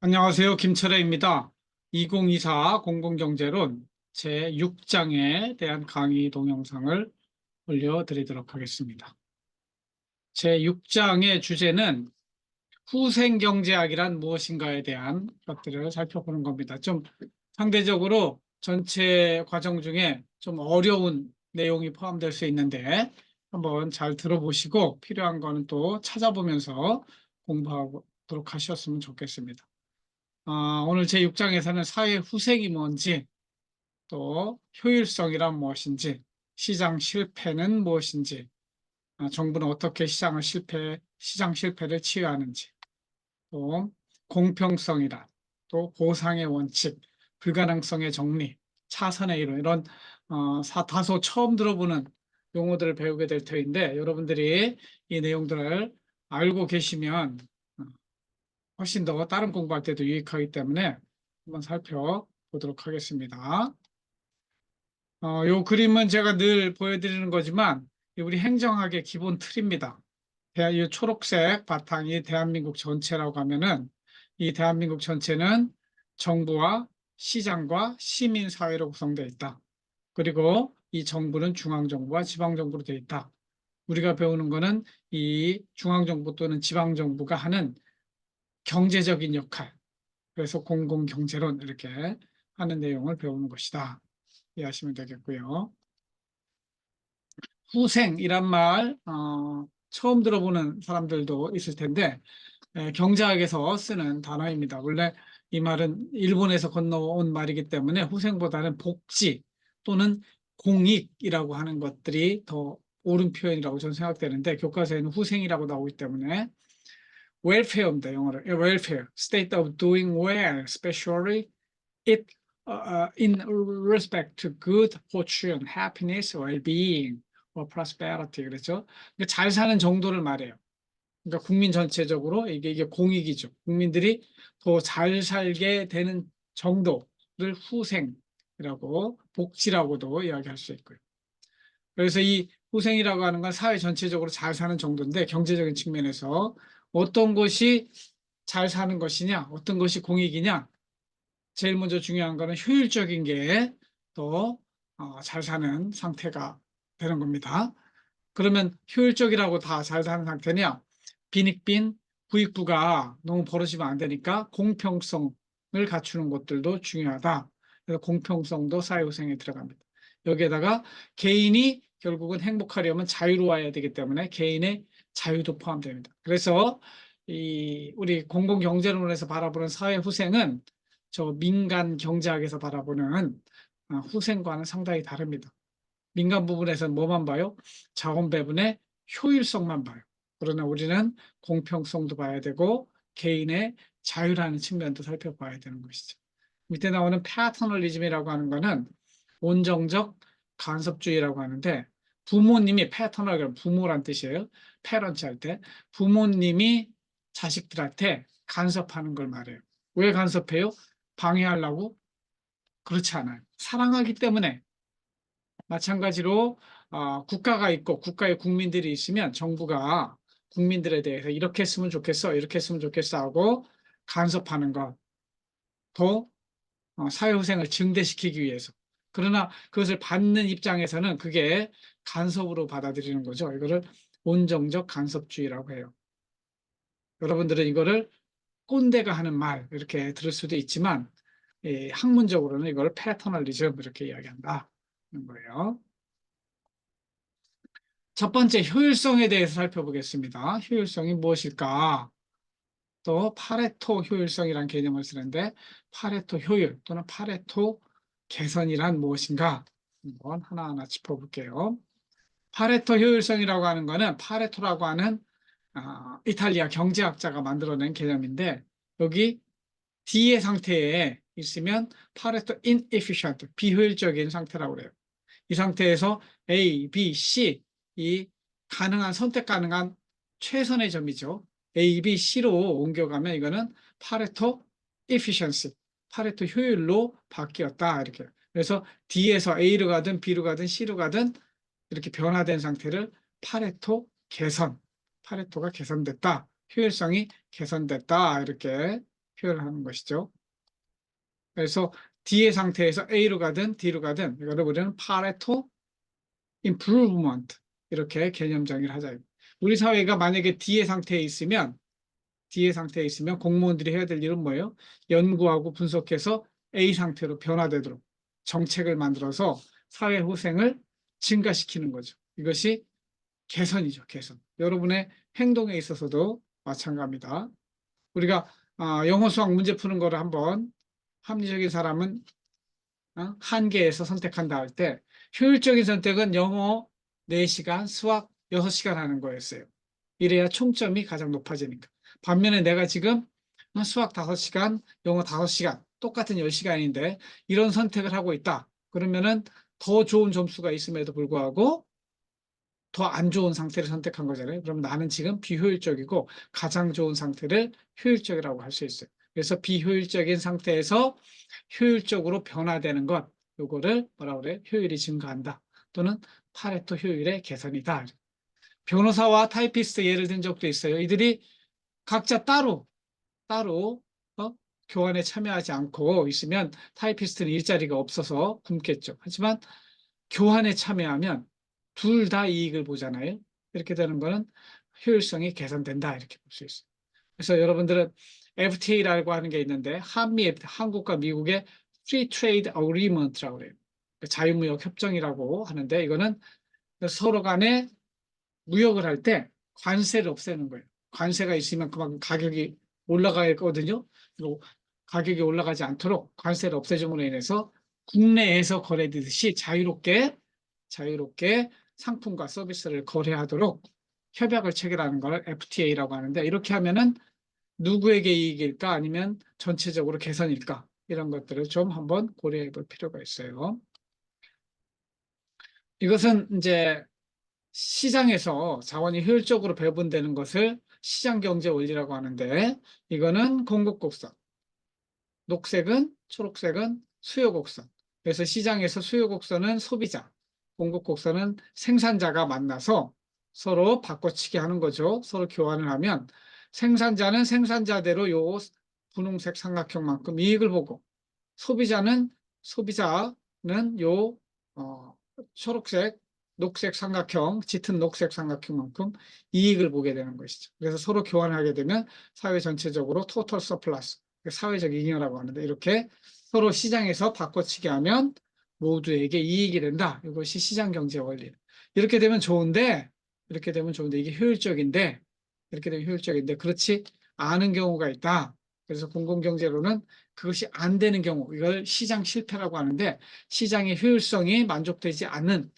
안녕하세요. 김철애입니다. 2024 공공경제론 제6장에 대한 강의 동영상을 올려드리도록 하겠습니다. 제6장의 주제는 후생경제학이란 무엇인가에 대한 것들을 살펴보는 겁니다. 좀 상대적으로 전체 과정 중에 좀 어려운 내용이 포함될 수 있는데 한번 잘 들어보시고 필요한 거는 또 찾아보면서 공부하도록 하셨으면 좋겠습니다. 오늘 제6장에서는 사회 후생이 뭔지, 또 효율성이란 무엇인지, 시장 실패는 무엇인지, 정부는 어떻게 시장 실패를 치유하는지, 또 공평성이란, 또 보상의 원칙, 불가능성의 정리, 차선의 이론, 이런 다소 처음 들어보는 용어들을 배우게 될 터인데, 여러분들이 이 내용들을 알고 계시면 훨씬 더 다른 공부할 때도 유익하기 때문에 한번 살펴보도록 하겠습니다. 요 그림은 제가 늘 보여드리는 거지만 우리 행정학의 기본 틀입니다. 이 초록색 바탕이 대한민국 전체라고 하면은 이 대한민국 전체는 정부와 시장과 시민사회로 구성되어 있다. 그리고 이 정부는 중앙정부와 지방정부로 되어 있다. 우리가 배우는 거는 이 중앙정부 또는 지방정부가 하는 경제적인 역할, 그래서 공공경제론 이렇게 하는 내용을 배우는 것이다. 이해하시면 되겠고요. 후생이란 말 처음 들어보는 사람들도 있을 텐데 경제학에서 쓰는 단어입니다. 원래 이 말은 일본에서 건너온 말이기 때문에 후생보다는 복지 또는 공익이라고 하는 것들이 더 옳은 표현이라고 저는 생각되는데 교과서에는 후생이라고 나오기 때문에 웰페어입니다. 영어로 welfare, state of doing well, especially it in respect to good fortune, happiness, well-being, or prosperity. 그렇죠? 그러니까 잘 사는 정도를 말해요. 그러니까 국민 전체적으로 이게 공익이죠. 국민들이 더 잘 살게 되는 정도를 후생이라고 복지라고도 이야기할 수 있고요. 그래서 이 후생이라고 하는 건 사회 전체적으로 잘 사는 정도인데 경제적인 측면에서 어떤 것이 잘 사는 것이냐, 어떤 것이 공익이냐, 제일 먼저 중요한 거는 효율적인 게 더 잘 사는 상태가 되는 겁니다. 그러면 효율적이라고 다 잘 사는 상태냐? 빈익빈 부익부가 너무 벌어지면 안 되니까 공평성을 갖추는 것들도 중요하다. 그래서 공평성도 사회후생에 들어갑니다. 여기에다가 개인이 결국은 행복하려면 자유로워야 되기 때문에 개인의 자유도 포함됩니다. 그래서 우리 공공경제론에서 바라보는 사회후생은 저 민간 경제학에서 바라보는 후생과는 상당히 다릅니다. 민간 부분에서는 뭐만 봐요? 자원 배분의 효율성만 봐요. 그러나 우리는 공평성도 봐야 되고 개인의 자유라는 측면도 살펴봐야 되는 것이죠. 밑에 나오는 패터널리즘이라고 하는 거는 온정적 간섭주의라고 하는데 부모님이 패터널, 부모란 뜻이에요. 패런트 할 때 부모님이 자식들한테 간섭하는 걸 말해요. 왜 간섭해요? 방해하려고? 그렇지 않아요. 사랑하기 때문에. 마찬가지로 국가가 있고 국가에 국민들이 있으면 정부가 국민들에 대해서 이렇게 했으면 좋겠어, 이렇게 했으면 좋겠어 하고 간섭하는 것도 사회후생을 증대시키기 위해서. 그러나 그것을 받는 입장에서는 그게 간섭으로 받아들이는 거죠. 이거를 온정적 간섭주의라고 해요. 여러분들은 이거를 꼰대가 하는 말 이렇게 들을 수도 있지만 학문적으로는 이걸 패터널리즘 이렇게 이야기한다는 거예요. 첫 번째 효율성에 대해서 살펴보겠습니다. 효율성이 무엇일까? 또 파레토 효율성이라는 개념을 쓰는데 파레토 효율 또는 파레토 개선이란 무엇인가? 한번 하나하나 짚어볼게요. 파레토 효율성이라고 하는 거는 파레토라고 하는 이탈리아 경제학자가 만들어낸 개념인데 여기 D의 상태에 있으면 파레토 inefficient, 비효율적인 상태라고 그래요. 이 상태에서 A, B, C 이 가능한 선택 가능한 최선의 점이죠. A, B, C로 옮겨가면 이거는 파레토 efficiency, 파레토 효율로 바뀌었다 이렇게. 그래서 D에서 A로 가든 B로 가든 C로 가든 이렇게 변화된 상태를 파레토 개선, 파레토가 개선됐다, 효율성이 개선됐다 이렇게 표현하는 것이죠. 그래서 D의 상태에서 A로 가든 D로 가든 이거를 우리는 파레토 improvement 이렇게 개념 정의를 하자. 우리 사회가 만약에 D의 상태에 있으면 공무원들이 해야 될 일은 뭐예요? 연구하고 분석해서 A 상태로 변화되도록 정책을 만들어서 사회 후생을 증가시키는 거죠. 이것이 개선이죠, 개선. 여러분의 행동에 있어서도 마찬가지입니다. 우리가 영어 수학 문제 푸는 거를 한번 합리적인 사람은 한 개에서 선택한다 할 때 효율적인 선택은 영어 4시간, 수학 6시간 하는 거였어요. 이래야 총점이 가장 높아지니까. 반면에 내가 지금 수학 5시간, 영어 5시간, 똑같은 10시간인데 이런 선택을 하고 있다. 그러면은 더 좋은 점수가 있음에도 불구하고 더 안 좋은 상태를 선택한 거잖아요. 그럼 나는 지금 비효율적이고 가장 좋은 상태를 효율적이라고 할 수 있어요. 그래서 비효율적인 상태에서 효율적으로 변화되는 것, 요거를 뭐라 그래? 효율이 증가한다. 또는 파레토 효율의 개선이다. 변호사와 타이피스트 예를 든 적도 있어요. 이들이 각자 따로 교환에 참여하지 않고 있으면 타이피스트는 일자리가 없어서 굶겠죠. 하지만 교환에 참여하면 둘 다 이익을 보잖아요. 이렇게 되는 거는 효율성이 개선된다. 이렇게 볼 수 있어요. 그래서 여러분들은 FTA라고 하는 게 있는데 한국과 미국의 Free Trade Agreement라고 그래요. 자유무역 협정이라고 하는데 이거는 서로 간에 무역을 할 때 관세를 없애는 거예요. 관세가 있으면 그만큼 가격이 올라가거든요. 그리고 가격이 올라가지 않도록 관세를 없애줌으로 인해서 국내에서 거래되듯이 자유롭게 상품과 서비스를 거래하도록 협약을 체결하는 걸 FTA라고 하는데 이렇게 하면은 누구에게 이익일까 아니면 전체적으로 개선일까 이런 것들을 좀 한번 고려해 볼 필요가 있어요. 이것은 이제 시장에서 자원이 효율적으로 배분되는 것을 시장경제 원리라고 하는데 이거는 공급곡선, 녹색은 초록색은 수요곡선. 그래서 시장에서 수요곡선은 소비자, 공급곡선은 생산자가 만나서 서로 바꿔치기 하는 거죠. 서로 교환을 하면 생산자는 생산자대로 요 분홍색 삼각형만큼 이익을 보고 소비자는 요 초록색 녹색 삼각형, 짙은 녹색 삼각형만큼 이익을 보게 되는 것이죠. 그래서 서로 교환하게 되면 사회 전체적으로 토털 서플러스, 사회적 잉여라고 하는데 이렇게 서로 시장에서 바꿔치기 하면 모두에게 이익이 된다. 이것이 시장 경제 원리. 이렇게 되면 좋은데, 이게 효율적인데, 이렇게 되면 효율적인데, 그렇지 않은 경우가 있다. 그래서 공공경제로는 그것이 안 되는 경우, 이걸 시장 실패라고 하는데, 시장의 효율성이 만족되지 않는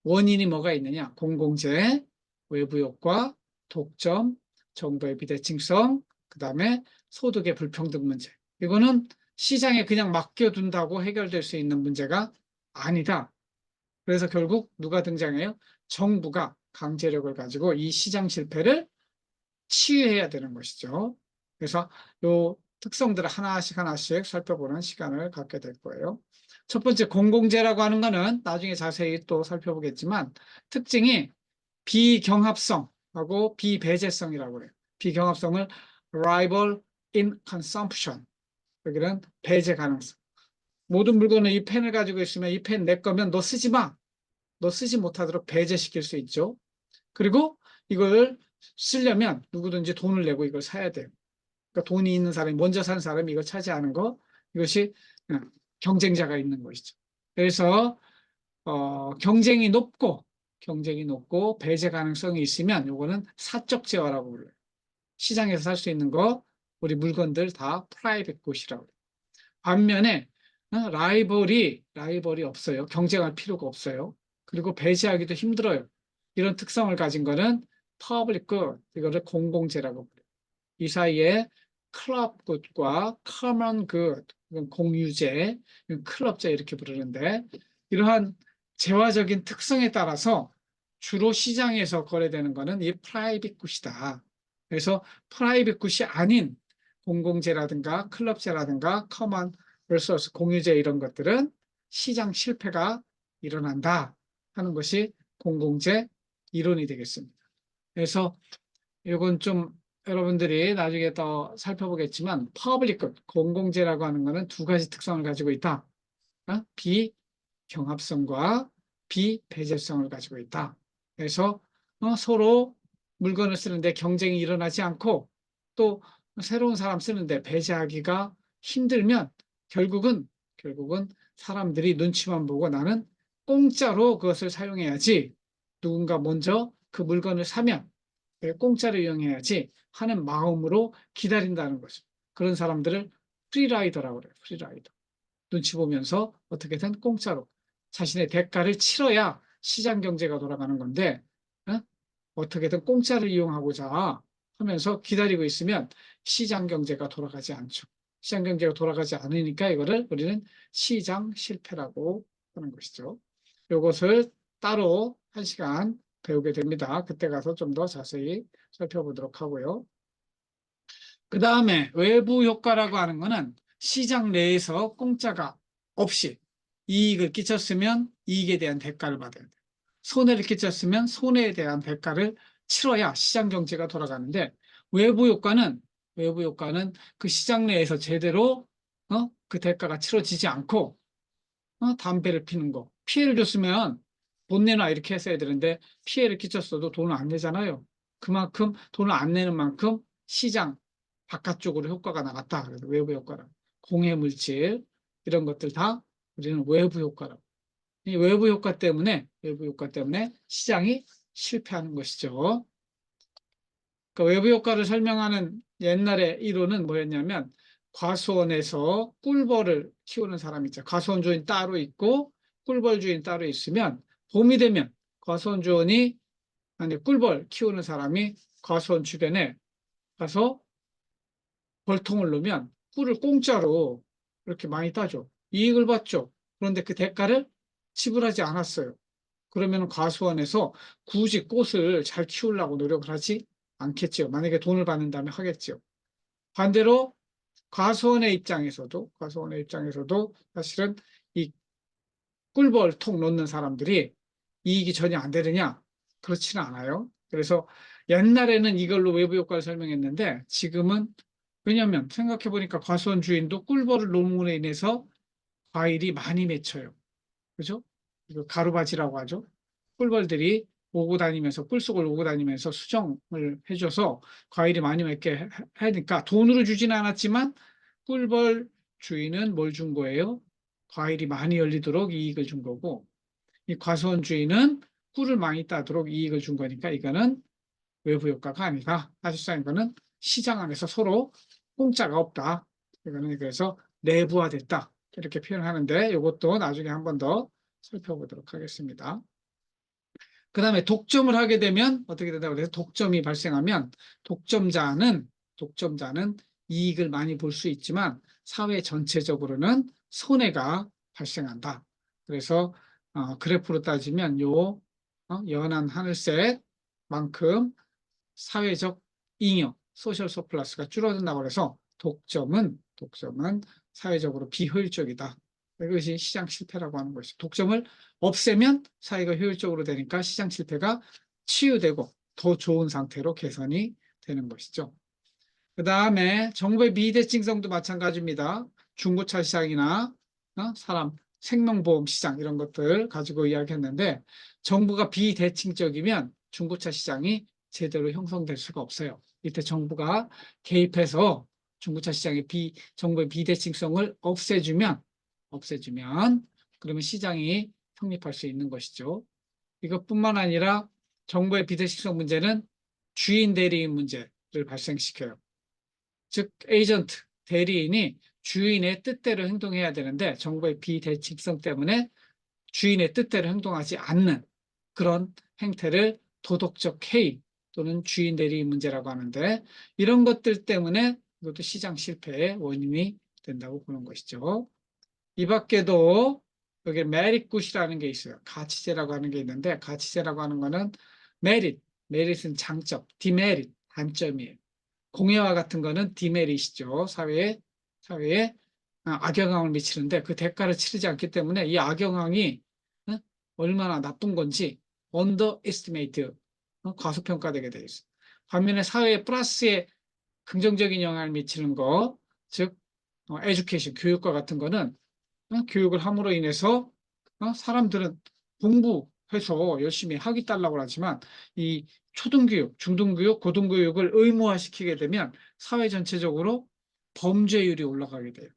원인이 뭐가 있느냐? 공공재, 외부 효과, 독점, 정보의 비대칭성, 그 다음에 소득의 불평등 문제. 이거는 시장에 그냥 맡겨둔다고 해결될 수 있는 문제가 아니다. 그래서 결국 누가 등장해요? 정부가 강제력을 가지고 이 시장 실패를 치유해야 되는 것이죠. 그래서 요 특성들을 하나씩 살펴보는 시간을 갖게 될 거예요. 첫 번째 공공재라고 하는 거는 나중에 자세히 또 살펴보겠지만 특징이 비경합성하고 비배제성이라고 해요. 비경합성을 rival in consumption, 여기는 배제 가능성. 모든 물건을 이 펜을 가지고 있으면 이 펜 내 거면 너 쓰지 마. 너 쓰지 못하도록 배제시킬 수 있죠. 그리고 이걸 쓰려면 누구든지 돈을 내고 이걸 사야 돼요. 그러니까 돈이 있는 사람이 먼저 산 사람이 이걸 차지하는 거, 이것이 경쟁자가 있는 것이죠. 그래서 경쟁이 높고 배제 가능성이 있으면 이거는 사적 재화라고 불러요. 시장에서 살 수 있는 거 우리 물건들 다 프라이빗 굿이라고 해요. 반면에 라이벌이 없어요. 경쟁할 필요가 없어요. 그리고 배제하기도 힘들어요. 이런 특성을 가진 거는 퍼블릭 굿, 이거를 공공재라고 불러요. 이 사이에 클럽 굿과 커먼 굿, 공유재, 클럽재 이렇게 부르는데 이러한 재화적인 특성에 따라서 주로 시장에서 거래되는 거는 이 프라이빗 굿이다. 그래서 프라이빗 굿이 아닌 공공재라든가 클럽재라든가 커먼 vs 공유재 이런 것들은 시장 실패가 일어난다 하는 것이 공공재 이론이 되겠습니다. 그래서 이건 좀 여러분들이 나중에 더 살펴보겠지만 퍼블릭굿, 공공재라고 하는 것은 두 가지 특성을 가지고 있다. 비경합성과 비배제성을 가지고 있다. 그래서 서로 물건을 쓰는데 경쟁이 일어나지 않고 또 새로운 사람 쓰는데 배제하기가 힘들면 결국은 사람들이 눈치만 보고 나는 공짜로 그것을 사용해야지, 누군가 먼저 그 물건을 사면 공짜로 이용해야지 하는 마음으로 기다린다는 거죠. 그런 사람들을 프리라이더라고 그래요. 프리라이더. 눈치 보면서 어떻게든 공짜로 자신의 대가를 치러야 시장 경제가 돌아가는 건데, 어떻게든 공짜를 이용하고자 하면서 기다리고 있으면 시장 경제가 돌아가지 않죠. 시장 경제가 돌아가지 않으니까 이거를 우리는 시장 실패라고 하는 것이죠. 이것을 따로 1시간 배우게 됩니다. 그때 가서 좀 더 자세히 살펴보도록 하고요. 그 다음에 외부 효과라고 하는 거는 시장 내에서 공짜가 없이 이익을 끼쳤으면 이익에 대한 대가를 받아야 돼요. 손해를 끼쳤으면 손해에 대한 대가를 치러야 시장 경제가 돌아가는데, 외부 효과는 그 시장 내에서 제대로 그 대가가 치러지지 않고 담배를 피는 거, 피해를 줬으면 돈 내놔 이렇게 했어야 되는데 피해를 끼쳤어도 돈을 안 내잖아요. 그만큼 돈을 안 내는 만큼 시장 바깥쪽으로 효과가 나갔다. 그래서 외부 효과라. 공해 물질 이런 것들 다 우리는 외부 효과라고. 이 외부 효과 때문에 시장이 실패하는 것이죠. 그 외부 효과를 설명하는 옛날의 이론은 뭐였냐면, 과수원에서 꿀벌을 키우는 사람 있죠. 과수원 주인 따로 있고 꿀벌 주인 따로 있으면 봄이 되면 과수원 주인이, 아니 꿀벌 키우는 사람이 과수원 주변에 가서 벌통을 놓으면 꿀을 공짜로 이렇게 많이 따죠. 이익을 받죠. 그런데 그 대가를 지불하지 않았어요. 그러면 과수원에서 굳이 꽃을 잘 키우려고 노력을 하지 않겠죠. 만약에 돈을 받는다면 하겠죠. 반대로 과수원의 입장에서도 사실은 이 꿀벌 통 놓는 사람들이 이익이 전혀 안 되느냐? 그렇지는 않아요. 그래서 옛날에는 이걸로 외부 효과를 설명했는데 지금은, 왜냐하면 생각해 보니까 과수원 주인도 꿀벌을 놓음으로 인해서 과일이 많이 맺혀요. 그죠? 이거 가루바지라고 하죠. 꿀벌들이 오고 다니면서, 꿀속을 오고 다니면서 수정을 해줘서 과일이 많이 맺게 하니까 돈으로 주지는 않았지만 꿀벌 주인은 뭘 준 거예요? 과일이 많이 열리도록 이익을 준 거고, 이 과수원 주인은 꿀을 많이 따도록 이익을 준 거니까 이거는 외부 효과가 아니다. 사실상 이거는 시장 안에서 서로 공짜가 없다. 이거는 그래서 내부화됐다. 이렇게 표현하는데 이것도 나중에 한 번 더 살펴보도록 하겠습니다. 그 다음에 독점을 하게 되면 어떻게 된다고 그래서 독점이 발생하면 독점자는 이익을 많이 볼 수 있지만 사회 전체적으로는 손해가 발생한다. 그래서 그래프로 따지면 연한 하늘색만큼 사회적 잉여, 소셜 서플러스가 줄어든다고 해서 독점은 사회적으로 비효율적이다. 이것이 시장 실패라고 하는 것이죠. 독점을 없애면 사회가 효율적으로 되니까 시장 실패가 치유되고 더 좋은 상태로 개선이 되는 것이죠. 그 다음에 정부의 비대칭성도 마찬가지입니다. 중고차 시장이나 사람 생명보험 시장 이런 것들 가지고 이야기했는데, 정부가 비대칭적이면 중고차 시장이 제대로 형성될 수가 없어요. 이때 정부가 개입해서 중고차 시장의 정부의 비대칭성을 없애주면 그러면 시장이 성립할 수 있는 것이죠. 이것뿐만 아니라 정부의 비대칭성 문제는 주인 대리인 문제를 발생시켜요. 즉 에이전트, 대리인이 주인의 뜻대로 행동해야 되는데 정부의 비대칭성 때문에 주인의 뜻대로 행동하지 않는 그런 행태를 도덕적 해이 또는 주인 대리인 문제라고 하는데, 이런 것들 때문에 이것도 시장 실패의 원인이 된다고 보는 것이죠. 이 밖에도 여기 메릿굿이라는 게 있어요. 가치제라고 하는 게 있는데, 가치제라고 하는 거는 메릿은 장점, 디메릿 단점이에요. 공해와 같은 거는 디메릿이죠. 사회에 악영향을 미치는데 그 대가를 치르지 않기 때문에 이 악영향이 얼마나 나쁜 건지 underestimate, 과소평가되게 되어 있어요. 반면에 사회에 플러스의 긍정적인 영향을 미치는 거, 즉 에듀케이션, 교육과 같은 거는 교육을 함으로 인해서 사람들은 공부해서 열심히 하겠다라고 하지만 이 초등교육, 중등교육, 고등교육을 의무화시키게 되면 사회 전체적으로 범죄율이 올라가게 돼요.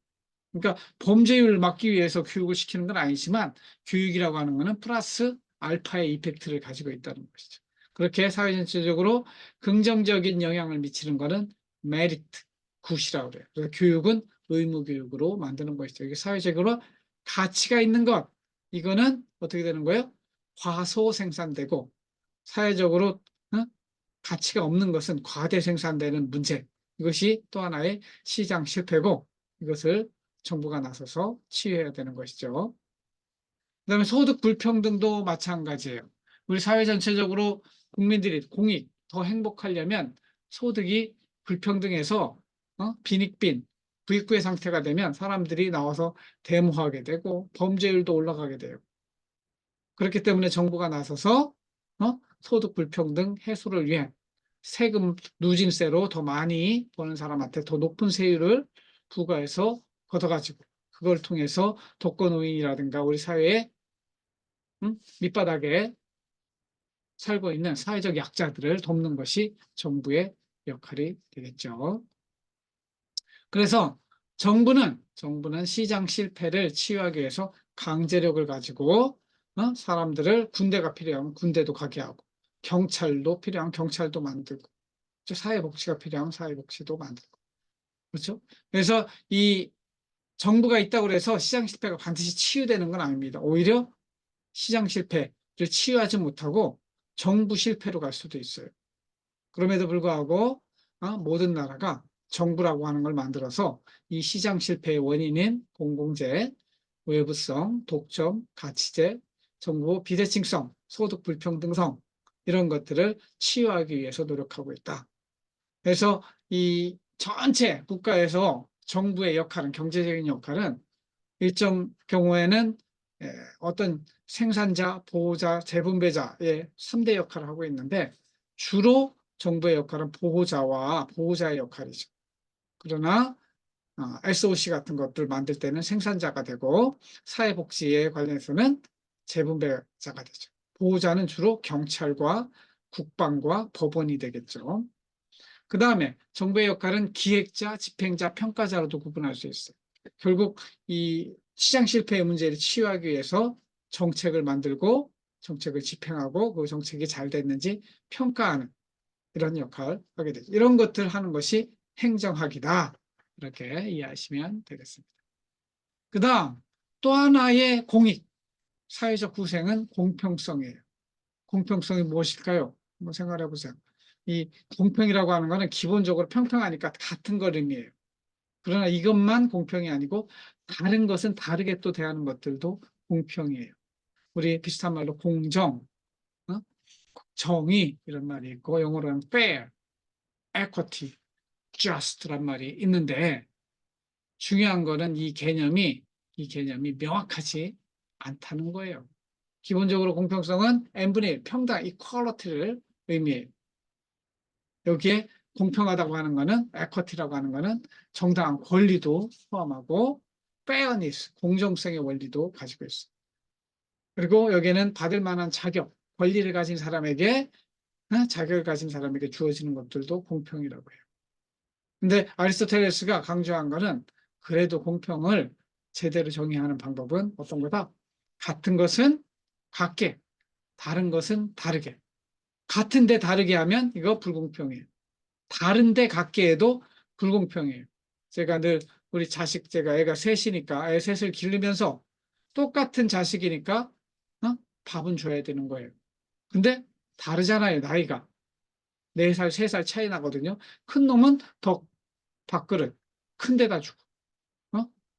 그러니까 범죄율을 막기 위해서 교육을 시키는 건 아니지만 교육이라고 하는 것은 플러스 알파의 이펙트를 가지고 있다는 것이죠. 그렇게 사회 전체적으로 긍정적인 영향을 미치는 것은 메리트, 굿이라고 그래요. 그래서 교육은 의무 교육으로 만드는 것이죠. 이게 사회적으로 가치가 있는 것, 이거는 어떻게 되는 거예요? 과소 생산되고 사회적으로 가치가 없는 것은 과대 생산되는 문제. 이것이 또 하나의 시장 실패고 이것을 정부가 나서서 치유해야 되는 것이죠. 그다음에 소득 불평등도 마찬가지예요. 우리 사회 전체적으로 국민들이 공익 더 행복하려면 소득이 불평등해서 빈익빈 부익부의 상태가 되면 사람들이 나와서 데모하게 되고 범죄율도 올라가게 돼요. 그렇기 때문에 정부가 나서서 소득 불평등 해소를 위해 세금 누진세로 더 많이 버는 사람한테 더 높은 세율을 부과해서 걷어가지고 그걸 통해서 독거노인이라든가 우리 사회의 밑바닥에 살고 있는 사회적 약자들을 돕는 것이 정부의 역할이 되겠죠. 그래서 정부는 시장 실패를 치유하기 위해서 강제력을 가지고 사람들을 군대가 필요하면 군대도 가게 하고 경찰도 필요하면 경찰도 만들고 사회복지가 필요하면 사회복지도 만들고 그렇죠? 그래서 이 정부가 있다고 해서 시장 실패가 반드시 치유되는 건 아닙니다. 오히려 시장 실패를 치유하지 못하고 정부 실패로 갈 수도 있어요. 그럼에도 불구하고 모든 나라가 정부라고 하는 걸 만들어서 이 시장 실패의 원인인 공공재, 외부성, 독점, 가치재, 정보 비대칭성, 소득 불평등성 이런 것들을 치유하기 위해서 노력하고 있다. 그래서 이 전체 국가에서 정부의 역할은 경제적인 역할은 일정 경우에는 어떤 생산자, 보호자, 재분배자의 3대 역할을 하고 있는데 주로 정부의 역할은 보호자와 보호자의 역할이죠. 그러나 SOC 같은 것들 만들 때는 생산자가 되고 사회복지에 관련해서는 재분배자가 되죠. 보호자는 주로 경찰과 국방과 법원이 되겠죠. 그 다음에 정부의 역할은 기획자, 집행자, 평가자로도 구분할 수 있어요. 결국 이 시장 실패의 문제를 치유하기 위해서 정책을 만들고 정책을 집행하고 그 정책이 잘 됐는지 평가하는 이런 역할을 하게 되죠. 이런 것들 하는 것이 행정학이다. 이렇게 이해하시면 되겠습니다. 그 다음 또 하나의 공익, 사회적 구생은 공평성이에요. 공평성이 무엇일까요? 한번 생각해 보세요. 이 공평이라고 하는 것은 기본적으로 평평하니까 같은 걸 의미해요. 그러나 이것만 공평이 아니고 다른 것은 다르게 또 대하는 것들도 공평이에요. 우리 비슷한 말로 공정, 정의 이런 말이 있고 영어로는 fair, equity, just란 말이 있는데 중요한 거는 이 개념이 명확하지 않다는 거예요. 기본적으로 공평성은 n분의 1, 평등, equality를 의미해요. 여기에 공평하다고 하는 거는 에쿼티라고 하는 거는 정당한 권리도 포함하고 페어니스, 공정성의 원리도 가지고 있어요. 그리고 여기에는 받을 만한 자격, 권리를 가진 사람에게 자격을 가진 사람에게 주어지는 것들도 공평이라고 해요. 근데 아리스토텔레스가 강조한 거는 그래도 공평을 제대로 정의하는 방법은 어떤 거다? 같은 것은 같게, 다른 것은 다르게. 같은데 다르게 하면 이거 불공평해요. 다른데 같게 해도 불공평해요. 제가 늘 우리 자식, 제가 애가 셋이니까 애 셋을 기르면서 똑같은 자식이니까 밥은 줘야 되는 거예요. 근데 다르잖아요, 나이가. 4살, 3살 차이 나거든요. 큰 놈은 더 밥그릇, 큰 데다 주고,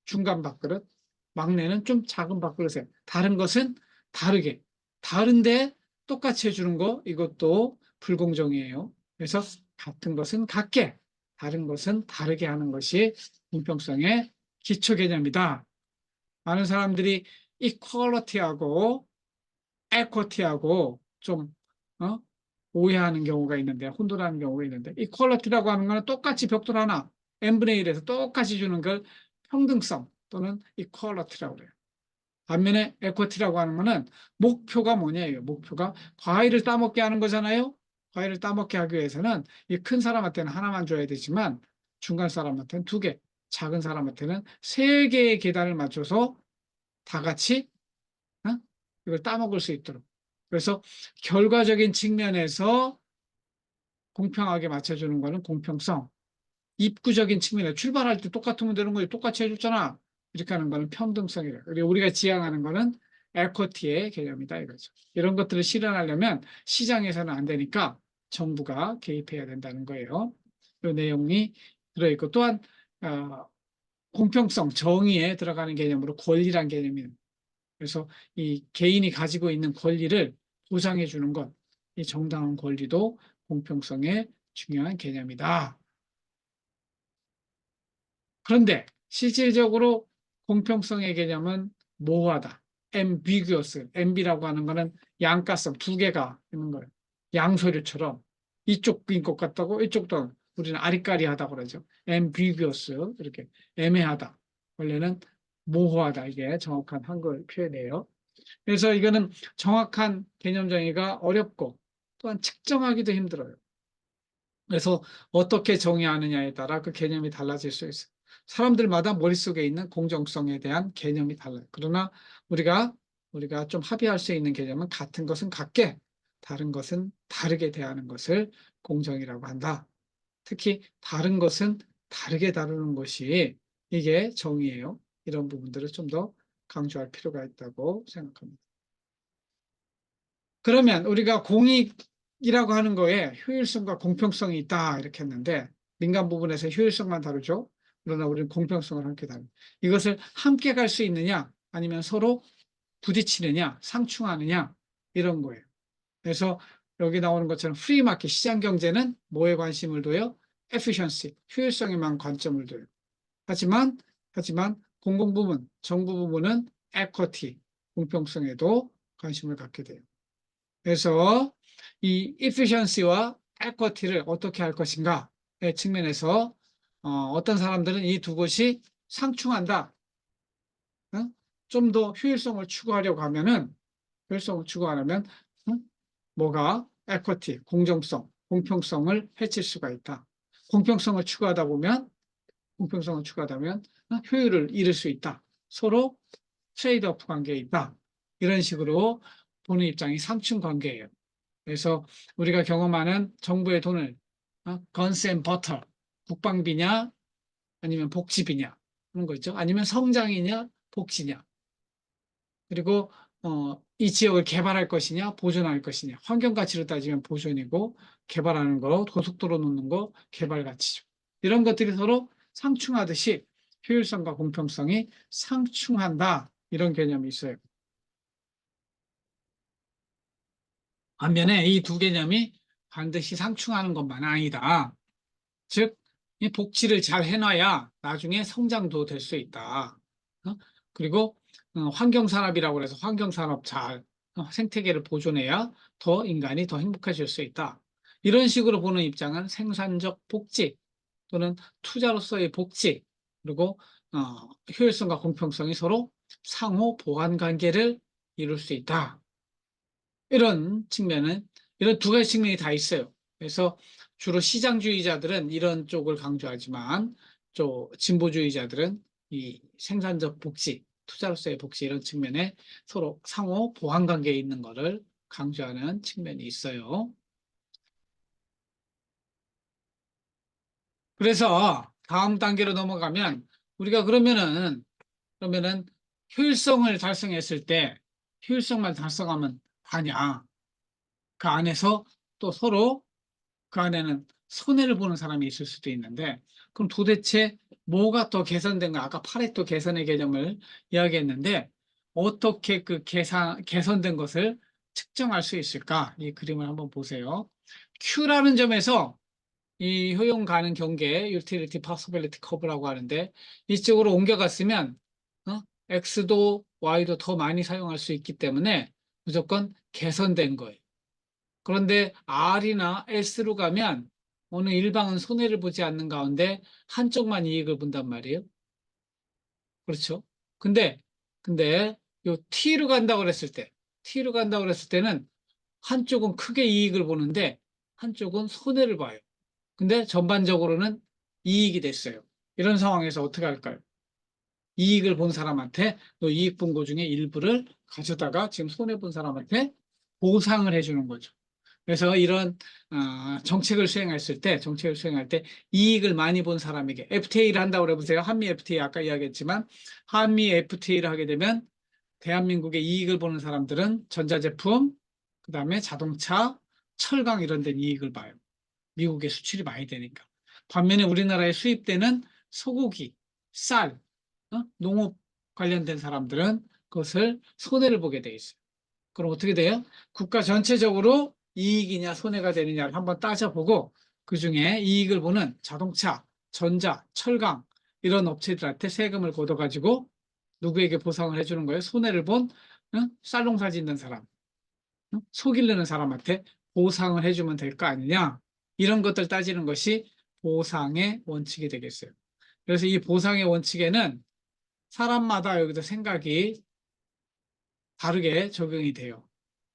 중간 밥그릇, 막내는 좀 작은 밥그릇에. 다른 것은 다르게. 다른데 똑같이 해주는 거, 이것도 불공정이에요. 그래서 같은 것은 같게, 다른 것은 다르게 하는 것이 공평성의 기초 개념이다. 많은 사람들이 이퀄리티하고 에쿼티하고 좀 오해하는 경우가 있는데, 혼돈하는 경우가 있는데, 이퀄리티라고 하는 거는 똑같이 벽돌 하나 n분의 1에서 똑같이 주는 걸 평등성 또는 이퀄리티라고 그래요. 반면에 에쿼티라고 하는 거는 목표가 뭐냐예요. 목표가 과일을 따먹게 하는 거잖아요. 과일을 따먹게 하기 위해서는 이 큰 사람한테는 하나만 줘야 되지만 중간 사람한테는 두 개, 작은 사람한테는 세 개의 계단을 맞춰서 다 같이 이걸 따먹을 수 있도록. 그래서 결과적인 측면에서 공평하게 맞춰주는 거는 공평성. 입구적인 측면에 출발할 때 똑같으면 되는 거지. 똑같이 해줬잖아. 이렇게 하는 거는 평등성이래. 그리고 우리가 지향하는 거는 에쿼티의 개념이다 이거죠. 이런 것들을 실현하려면 시장에서는 안 되니까 정부가 개입해야 된다는 거예요. 이 내용이 들어있고 또한 공평성, 정의에 들어가는 개념으로 권리란 개념이 그래서 이 개인이 가지고 있는 권리를 보장해 주는 것, 이 정당한 권리도 공평성의 중요한 개념이다. 그런데 실질적으로 공평성의 개념은 모호하다. ambiguous. amb라고 하는 거는 양가성, 두 개가 있는 거예요. 양서류처럼 이쪽인 것 같다고 이쪽도 우리는 아리까리하다고 그러죠. ambiguous. 이렇게 애매하다. 원래는 모호하다. 이게 정확한 한글 표현이에요. 그래서 이거는 정확한 개념 정의가 어렵고 또한 측정하기도 힘들어요. 그래서 어떻게 정의하느냐에 따라 그 개념이 달라질 수 있어요. 사람들마다 머릿속에 있는 공정성에 대한 개념이 달라요. 그러나 우리가 좀 합의할 수 있는 개념은 같은 것은 같게, 다른 것은 다르게 대하는 것을 공정이라고 한다. 특히 다른 것은 다르게 다루는 것이 이게 정의예요. 이런 부분들을 좀 더 강조할 필요가 있다고 생각합니다. 그러면 우리가 공익이라고 하는 거에 효율성과 공평성이 있다 이렇게 했는데 민간 부분에서 효율성만 다루죠. 그러나 우리는 공평성을 함께 다루죠. 이것을 함께 갈 수 있느냐 아니면 서로 부딪히느냐 상충하느냐 이런 거예요. 그래서 여기 나오는 것처럼 프리마켓 시장 경제는 뭐에 관심을 둬요? efficiency 효율성에만 관점을 둬요. 하지만 공공부문 정부 부문은 equity 공평성에도 관심을 갖게 돼요. 그래서 이 efficiency와 equity를 어떻게 할 것인가의 측면에서 어떤 사람들은 이 두 것이 상충한다. 좀 더 효율성을 추구하려면 뭐가 equity, 공정성, 공평성을 해칠 수가 있다. 공평성을 추구하다 보면 효율을 잃을 수 있다. 서로 트레이드오프 관계에 있다. 이런 식으로 보는 입장이 상충 관계예요. 그래서 우리가 경험하는 정부의 돈을 건스 앤 버터 국방비냐 아니면 복지비냐 그런 거 있죠. 아니면 성장이냐 복지냐 그리고 이 지역을 개발할 것이냐 보존할 것이냐 환경 가치로 따지면 보존이고 개발하는 거 고속도로 놓는 거 개발 가치죠. 이런 것들이 서로 상충하듯이 효율성과 공평성이 상충한다 이런 개념이 있어요. 반면에 이 두 개념이 반드시 상충하는 것만 아니다. 즉, 이 복지를 잘 해놔야 나중에 성장도 될 수 있다. 그리고 환경산업이라고 해서 환경산업 잘 생태계를 보존해야 더 인간이 더 행복해질 수 있다. 이런 식으로 보는 입장은 생산적 복지 또는 투자로서의 복지 그리고 효율성과 공평성이 서로 상호 보완 관계를 이룰 수 있다. 이런 두 가지 측면이 다 있어요. 그래서 주로 시장주의자들은 이런 쪽을 강조하지만 또 진보주의자들은 이 생산적 복지, 투자로서의 복지 이런 측면에 서로 상호 보완 관계에 있는 것을 강조하는 측면이 있어요. 그래서 다음 단계로 넘어가면 우리가 그러면은 효율성을 달성했을 때 효율성만 달성하면 다냐? 그 안에서 또 서로 그 안에는 손해를 보는 사람이 있을 수도 있는데 그럼 도대체 뭐가 더 개선된가? 아까 파레토 개선의 개념을 이야기했는데 어떻게 그 개선된 것을 측정할 수 있을까? 이 그림을 한번 보세요. Q라는 점에서 이 효용 가능 경계, utility possibility curve라고 하는데 이쪽으로 옮겨갔으면 X도 Y도 더 많이 사용할 수 있기 때문에 무조건 개선된 거예요. 그런데 R이나 S로 가면 어느 일방은 손해를 보지 않는 가운데 한쪽만 이익을 본단 말이에요. 그렇죠? 근데, 요 T로 간다고 그랬을 때, T로 간다고 그랬을 때는 한쪽은 크게 이익을 보는데 한쪽은 손해를 봐요. 근데 전반적으로는 이익이 됐어요. 이런 상황에서 어떻게 할까요? 이익을 본 사람한테 또 이익 본 거 중에 일부를 가져다가 지금 손해 본 사람한테 보상을 해주는 거죠. 그래서 이런 정책을 수행할 때 이익을 많이 본 사람에게 FTA를 한다고 해보세요. 한미 FTA 아까 이야기했지만 한미 FTA를 하게 되면 대한민국의 이익을 보는 사람들은 전자제품, 그다음에 자동차, 철강 이런 데 이익을 봐요. 미국에 수출이 많이 되니까. 반면에 우리나라에 수입되는 소고기, 쌀, 농업 관련된 사람들은 그것을 손해를 보게 돼 있어요. 그럼 어떻게 돼요? 국가 전체적으로 이익이냐 손해가 되느냐를 한번 따져보고 그중에 이익을 보는 자동차, 전자, 철강 이런 업체들한테 세금을 걷어가지고 누구에게 보상을 해주는 거예요? 손해를 본 쌀 농사 짓는 사람, 소 기르는 사람한테 보상을 해주면 될 거 아니냐? 이런 것들 따지는 것이 보상의 원칙이 되겠어요. 그래서 이 보상의 원칙에는 사람마다 여기서 생각이 다르게 적용이 돼요.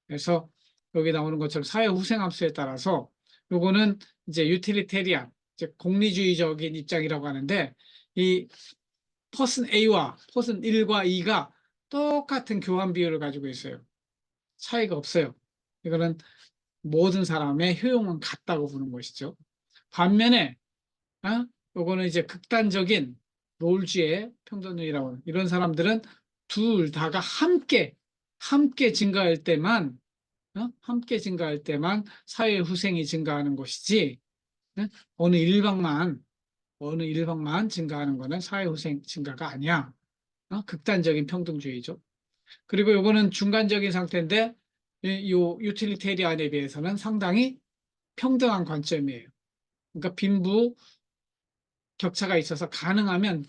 그래서 여기 나오는 것처럼 사회후생함수에 따라서 요거는 이제 유틸리테리안, 이제 공리주의적인 입장이라고 하는데 이 퍼슨 A와 퍼슨 1과 2가 똑같은 교환 비율을 가지고 있어요. 차이가 없어요. 이거는 모든 사람의 효용은 같다고 보는 것이죠. 반면에 요거는 이제 극단적인 롤주의 평등주의라고 하는 이런 사람들은 둘 다가 함께 증가할 때만 함께 증가할 때만 사회 후생이 증가하는 것이지 어? 어느 일방만 어느 일방만 증가하는 것은 사회 후생 증가가 아니야. 극단적인 평등주의죠. 그리고 요거는 중간적인 상태인데 요 유틸리테리안에 비해서는 상당히 평등한 관점이에요. 그러니까 빈부 격차가 있어서 가능하면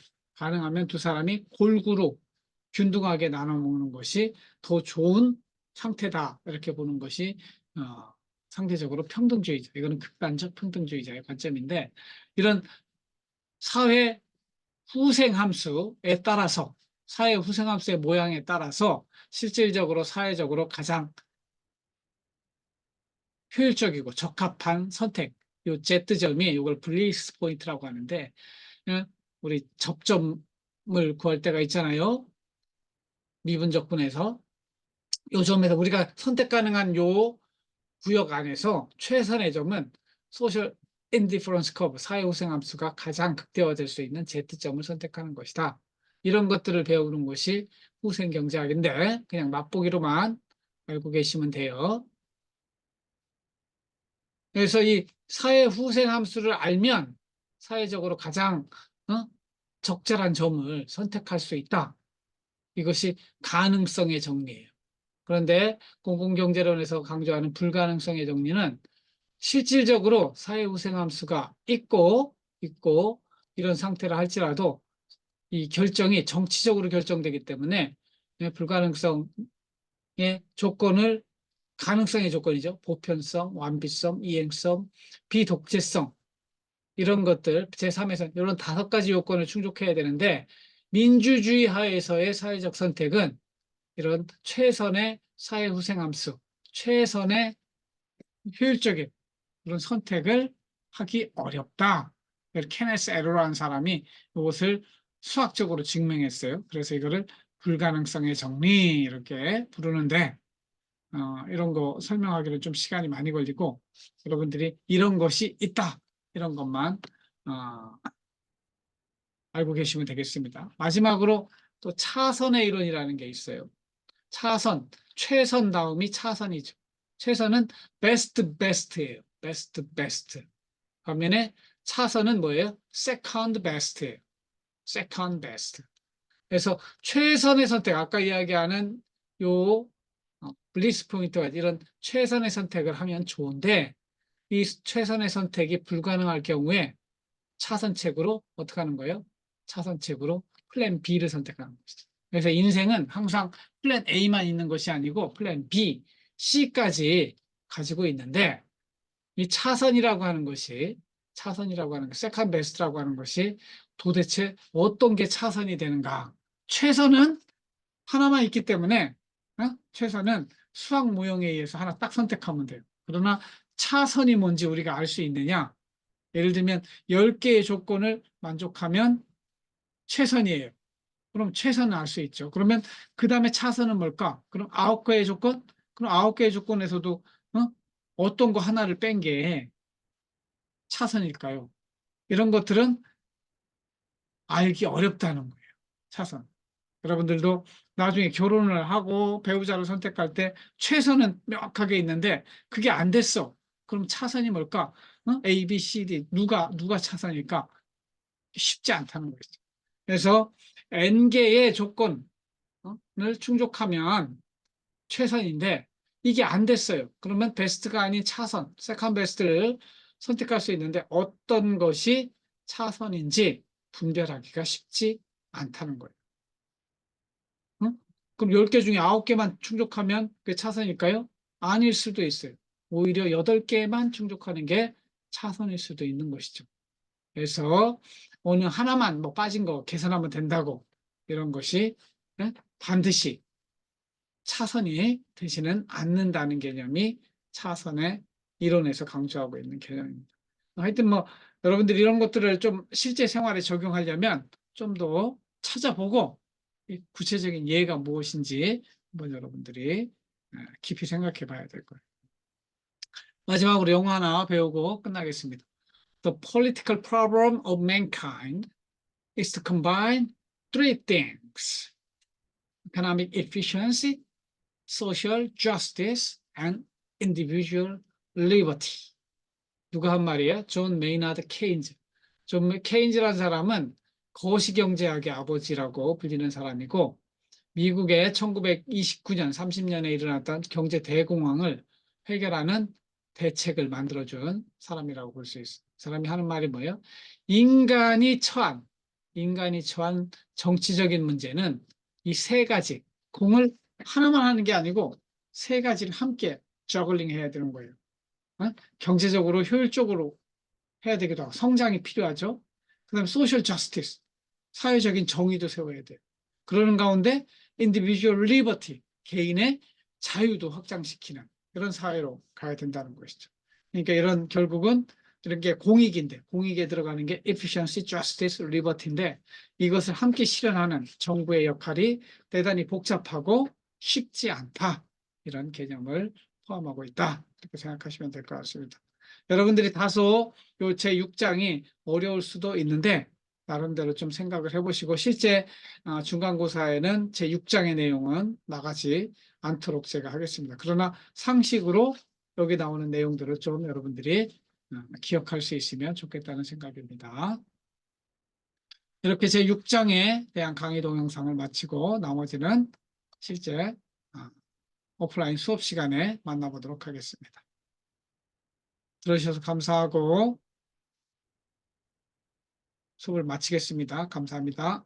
두 사람이 골고루 균등하게 나눠 먹는 것이 더 좋은 상태다. 이렇게 보는 것이 상대적으로 평등주의자. 이거는 극단적 평등주의자의 관점인데 이런 사회 후생 함수에 따라서 사회 후생 함수의 모양에 따라서 실질적으로 사회적으로 가장 효율적이고 적합한 선택. 요 Z점이 이걸 블리스 포인트라고 하는데 우리 접점을 구할 때가 있잖아요. 미분적분에서 요 점에서 우리가 선택 가능한 요 구역 안에서 최선의 점은 소셜 인디퍼런스 커브, 사회후생함수가 가장 극대화될 수 있는 Z점을 선택하는 것이다. 이런 것들을 배우는 것이 후생경제학인데 그냥 맛보기로만 알고 계시면 돼요. 그래서 이 사회후생함수를 알면 사회적으로 가장 적절한 점을 선택할 수 있다. 이것이 가능성의 정리예요. 그런데 공공경제론에서 강조하는 불가능성의 정리는 실질적으로 사회후생함수가 있고 이런 상태라 할지라도 이 결정이 정치적으로 결정되기 때문에 불가능성의 조건을 가능성의 조건이죠. 보편성, 완비성, 이행성, 비독재성 이런 것들 제3에서 이런 5가지 요건을 충족해야 되는데 민주주의 하에서의 사회적 선택은 이런 최선의 사회후생함수, 최선의 효율적인 그런 선택을 하기 어렵다. 케네스 에로라는 사람이 이것을 수학적으로 증명했어요. 그래서 이거를 불가능성의 정리 이렇게 부르는데 이런 거 설명하기는 좀 시간이 많이 걸리고 여러분들이 이런 것이 있다. 이런 것만 어, 알고 계시면 되겠습니다. 마지막으로 또 차선의 이론이라는 게 있어요. 차선, 최선 다음이 차선이죠. 최선은 best best예요. best best. 반면에 차선은 뭐예요? second best예요. second best. 그래서 최선의 선택, 아까 이야기하는 요 블리스 포인트와 이런 최선의 선택을 하면 좋은데 이 최선의 선택이 불가능할 경우에 차선책으로 어떻게 하는 거예요? 차선책으로 플랜 B를 선택하는 것이죠. 그래서 인생은 항상 플랜 A만 있는 것이 아니고 플랜 B, C까지 가지고 있는데 이 차선이라고 하는 것이 세컨 베스트라고 하는 것이 도대체 어떤 게 차선이 되는가? 최선은 하나만 있기 때문에 최선은 수학 모형에 의해서 하나 딱 선택하면 돼요. 그러나 차선이 뭔지 우리가 알 수 있느냐? 예를 들면 10개의 조건을 만족하면 최선이에요. 그럼 최선을 알 수 있죠. 그러면 그 다음에 차선은 뭘까? 그럼 9개의 조건? 그럼 9개의 조건에서도 어떤 거 하나를 뺀 게 차선일까요? 이런 것들은 알기 어렵다는 거예요. 차선. 여러분들도 나중에 결혼을 하고 배우자를 선택할 때 최선은 명확하게 있는데 그게 안 됐어. 그럼 차선이 뭘까? A, B, C, D. 누가 차선일까? 쉽지 않다는 거죠. 그래서 N개의 조건을 충족하면 최선인데 이게 안 됐어요. 그러면 베스트가 아닌 차선, 세컨 베스트를 선택할 수 있는데 어떤 것이 차선인지 분별하기가 쉽지 않다는 거예요. 응? 그럼 10개 중에 9개만 충족하면 그게 차선일까요? 아닐 수도 있어요. 오히려 8개만 충족하는 게 차선일 수도 있는 것이죠. 그래서 어느 하나만 뭐 빠진 거 계산하면 된다고 이런 것이 반드시 차선이 되지는 않는다는 개념이 차선의 이론에서 강조하고 있는 개념입니다. 하여튼 뭐 여러분들이 이런 것들을 좀 실제 생활에 적용하려면 좀 더 찾아보고 구체적인 예가 무엇인지 한번 여러분들이 깊이 생각해 봐야 될 거예요. 마지막으로 영어 하나 배우고 끝나겠습니다. The political problem of mankind is to combine three things: economic efficiency, social justice, and individual liberty. 누가 한 말이에요? 존 메이나드 케인즈. 존 케인즈라는 사람은 거시경제학의 아버지라고 불리는 사람이고 미국의 1929년, 30년에 일어났던 경제 대공황을 해결하는 대책을 만들어준 사람이라고 볼 수 있어요. 사람이 하는 말이 뭐예요? 인간이 처한 정치적인 문제는 이 세 가지, 공을 하나만 하는 게 아니고 세 가지를 함께 저글링 해야 되는 거예요. 경제적으로 효율적으로 해야 되기도 하고 성장이 필요하죠. 그다음에 소셜 저스티스, 사회적인 정의도 세워야 돼요. 그러는 가운데 인디비주얼 리버티, 개인의 자유도 확장시키는 그런 사회로 가야 된다는 것이죠. 그러니까 이런 결국은 이런 게 공익에 들어가는 게 efficiency, justice, liberty인데 이것을 함께 실현하는 정부의 역할이 대단히 복잡하고 쉽지 않다. 이런 개념을 포함하고 있다. 이렇게 생각하시면 될 것 같습니다. 여러분들이 다소 제 6장이 어려울 수도 있는데 나름대로 좀 생각을 해보시고 실제 중간고사에는 제 6장의 내용은 나가지 않도록 제가 하겠습니다. 그러나 상식으로 여기 나오는 내용들을 좀 여러분들이 기억할 수 있으면 좋겠다는 생각입니다. 이렇게 제 6장에 대한 강의 동영상을 마치고 나머지는 실제 오프라인 수업 시간에 만나보도록 하겠습니다. 들어주셔서 감사하고 수업을 마치겠습니다. 감사합니다.